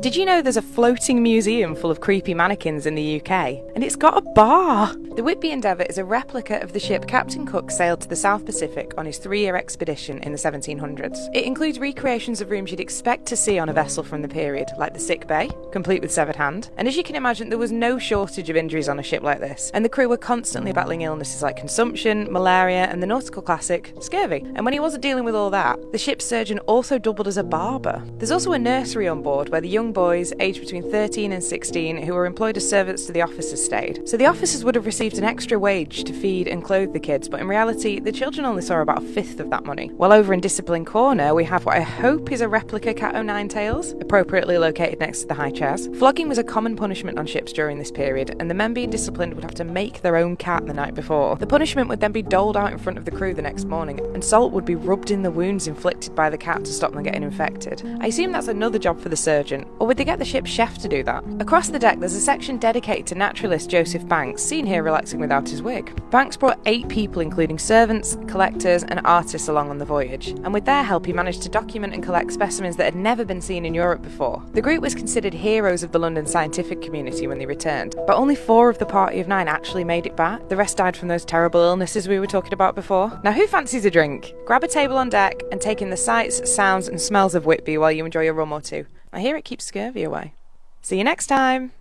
Did you know there's a floating museum full of creepy mannequins in the UK? And it's got a bar! The Whitby Endeavour is a replica of the ship Captain Cook sailed to the South Pacific on his 3-year expedition in the 1700s. It includes recreations of rooms you'd expect to see on a vessel from the period, like the sick bay, complete with severed hand. And as you can imagine, there was no shortage of injuries on a ship like this, and the crew were constantly battling illnesses like consumption, malaria, and the nautical classic, scurvy. And when he wasn't dealing with all that, the ship's surgeon also doubled as a barber. There's also a nursery on board where the young boys, aged between 13 and 16, who were employed as servants to the officers stayed. So the officers would have received an extra wage to feed and clothe the kids, but in reality, the children only saw about a fifth of that money. While over in Discipline Corner, we have what I hope is a replica cat o' nine tails, appropriately located next to the high chairs. Flogging was a common punishment on ships during this period, and the men being disciplined would have to make their own cat the night before. The punishment would then be doled out in front of the crew the next morning, and salt would be rubbed in the wounds inflicted by the cat to stop them getting infected. I assume that's another job for the surgeon, or would they get the ship's chef to do that? Across the deck, there's a section dedicated to naturalist Joseph Banks, seen here relaxing without his wig. Banks brought 8 people, including servants, collectors, and artists along on the voyage, and with their help he managed to document and collect specimens that had never been seen in Europe before. The group was considered heroes of the London scientific community when they returned, but only 4 of the party of 9 actually made it back. The rest died from those terrible illnesses we were talking about before. Now who fancies a drink? Grab a table on deck and take in the sights, sounds, and smells of Whitby while you enjoy a rum or two. I hear it keeps scurvy away. See you next time!